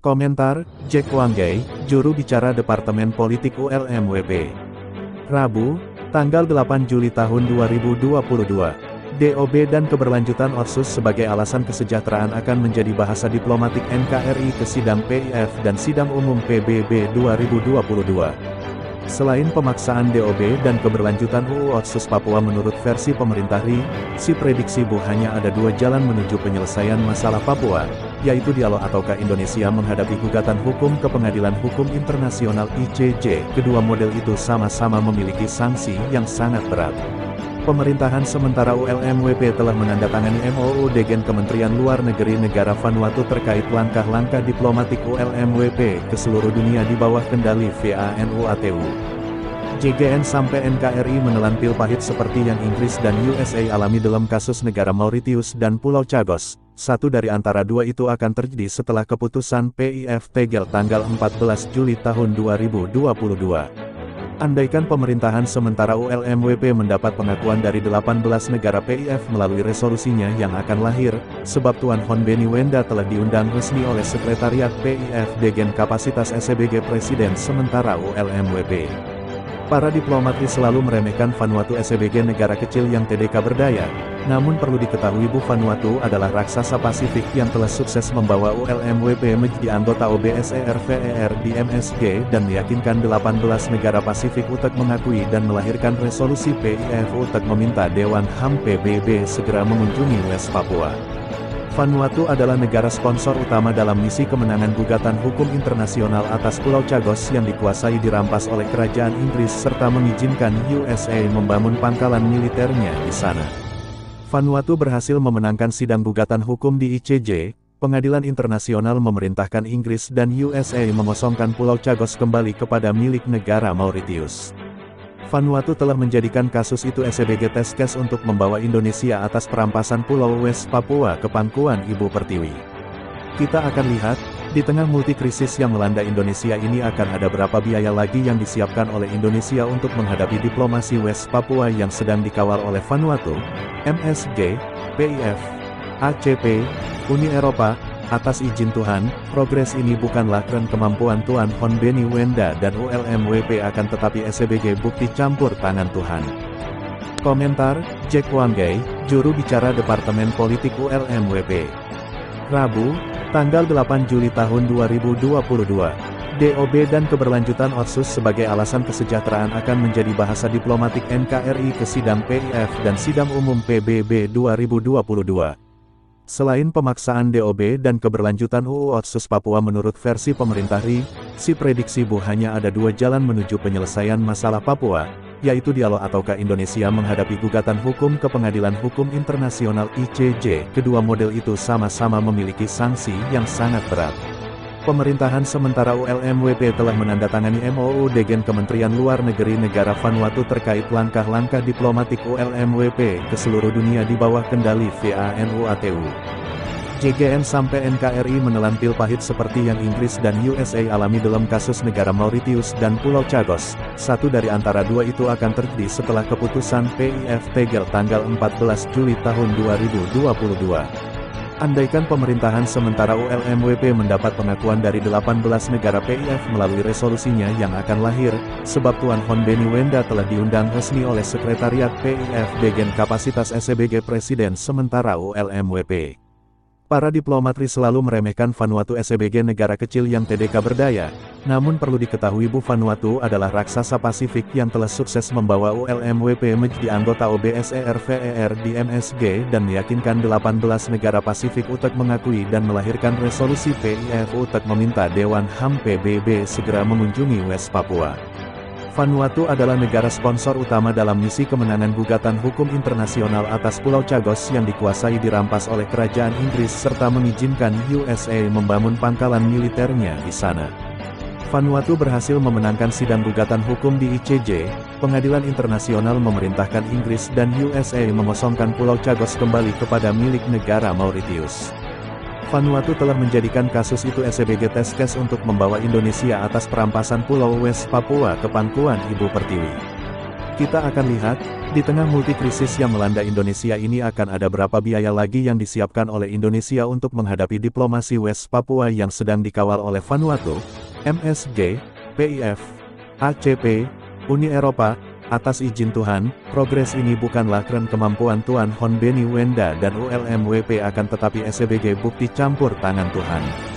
Komentar, Jack Wanggai, juru bicara Departemen Politik ULMWP. Rabu, tanggal 8 Juli tahun 2022. DOB dan keberlanjutan Otsus sebagai alasan kesejahteraan akan menjadi bahasa diplomatik NKRI ke sidang PIF dan sidang umum PBB 2022. Selain pemaksaan DOB dan keberlanjutan UU Otsus Papua menurut versi pemerintah RI, prediksi Bu hanya ada dua jalan menuju penyelesaian masalah Papua, yaitu dialog ataukah Indonesia menghadapi gugatan hukum ke Pengadilan Hukum Internasional ICJ. Kedua model itu sama-sama memiliki sanksi yang sangat berat. Pemerintahan sementara ULMWP telah menandatangani MOU dengan Kementerian Luar Negeri negara Vanuatu terkait langkah-langkah diplomatik ULMWP ke seluruh dunia di bawah kendali VANUATU. JGN sampai NKRI menelan pil pahit seperti yang Inggris dan USA alami dalam kasus negara Mauritius dan Pulau Chagos. Satu dari antara dua itu akan terjadi setelah keputusan PIF tanggal 14 Juli tahun 2022. Andaikan pemerintahan sementara ULMWP mendapat pengakuan dari 18 negara PIF melalui resolusinya yang akan lahir, sebab Tuan Hon Benny Wenda telah diundang resmi oleh Sekretariat PIF dengan kapasitas SBG Presiden sementara ULMWP. Para diplomat selalu meremehkan Vanuatu SBG negara kecil yang TDK berdaya, namun perlu diketahui Bu Vanuatu adalah raksasa Pasifik yang telah sukses membawa ULMWP menjadi anggota OBSE RVER di MSG dan meyakinkan 18 negara Pasifik untuk mengakui dan melahirkan resolusi PIF untuk meminta Dewan HAM PBB segera mengunjungi West Papua. Vanuatu adalah negara sponsor utama dalam misi kemenangan gugatan hukum internasional atas Pulau Chagos yang dikuasai dirampas oleh kerajaan Inggris serta mengizinkan USA membangun pangkalan militernya di sana. Vanuatu berhasil memenangkan sidang gugatan hukum di ICJ, Pengadilan Internasional memerintahkan Inggris dan USA mengosongkan Pulau Chagos kembali kepada milik negara Mauritius. Vanuatu telah menjadikan kasus itu SBG test case untuk membawa Indonesia atas perampasan Pulau West Papua ke pangkuan Ibu Pertiwi. Kita akan lihat, di tengah multikrisis yang melanda Indonesia ini akan ada berapa biaya lagi yang disiapkan oleh Indonesia untuk menghadapi diplomasi West Papua yang sedang dikawal oleh Vanuatu, MSG, PIF, ACP, Uni Eropa. Atas izin Tuhan, progres ini bukanlah keren kemampuan Tuan Hon Benny Wenda dan ULMWP akan tetapi SBG bukti campur tangan Tuhan. Komentar, Jack Wanggai, juru bicara Departemen Politik ULMWP. Rabu, tanggal 8 Juli tahun 2022. DOB dan keberlanjutan Otsus sebagai alasan kesejahteraan akan menjadi bahasa diplomatik NKRI ke sidang PIF dan sidang umum PBB 2022. Selain pemaksaan DOB dan keberlanjutan UU Otsus Papua menurut versi pemerintah RI, prediksi Bu hanya ada dua jalan menuju penyelesaian masalah Papua, yaitu dialog ataukah Indonesia menghadapi gugatan hukum ke Pengadilan Hukum Internasional ICJ. Kedua model itu sama-sama memiliki sanksi yang sangat berat. Pemerintahan sementara ULMWP telah menandatangani MOU dengan Kementerian Luar Negeri negara Vanuatu terkait langkah-langkah diplomatik ULMWP ke seluruh dunia di bawah kendali VANUATU. JGN sampai NKRI menelan pil pahit seperti yang Inggris dan USA alami dalam kasus negara Mauritius dan Pulau Chagos. Satu dari antara dua itu akan terjadi setelah keputusan PIF tanggal 14 Juli tahun 2022. Andaikan pemerintahan sementara ULMWP mendapat pengakuan dari 18 negara PIF melalui resolusinya yang akan lahir, sebab Tuan Hon Benny Wenda telah diundang resmi oleh Sekretariat PIF dengan kapasitas SBG Presiden sementara ULMWP. Para diplomat selalu meremehkan Vanuatu SBG negara kecil yang TDK berdaya, namun perlu diketahui Bu Vanuatu adalah raksasa Pasifik yang telah sukses membawa ULMWP menjadi anggota OBSE RVER di MSG dan meyakinkan 18 negara Pasifik untuk mengakui dan melahirkan resolusi PIF untuk meminta Dewan HAM PBB segera mengunjungi West Papua. Vanuatu adalah negara sponsor utama dalam misi kemenangan gugatan hukum internasional atas Pulau Chagos yang dikuasai dirampas oleh kerajaan Inggris serta mengizinkan USA membangun pangkalan militernya di sana. Vanuatu berhasil memenangkan sidang gugatan hukum di ICJ, Pengadilan Internasional memerintahkan Inggris dan USA mengosongkan Pulau Chagos kembali kepada milik negara Mauritius. Vanuatu telah menjadikan kasus itu SBG test case untuk membawa Indonesia atas perampasan Pulau West Papua ke pangkuan Ibu Pertiwi. Kita akan lihat, di tengah multikrisis yang melanda Indonesia ini akan ada berapa biaya lagi yang disiapkan oleh Indonesia untuk menghadapi diplomasi West Papua yang sedang dikawal oleh Vanuatu, MSG, PIF, ACP, Uni Eropa. Atas izin Tuhan, progres ini bukanlah keren kemampuan Tuan Hon Beni Wenda dan ULMWP akan tetapi SCBG bukti campur tangan Tuhan.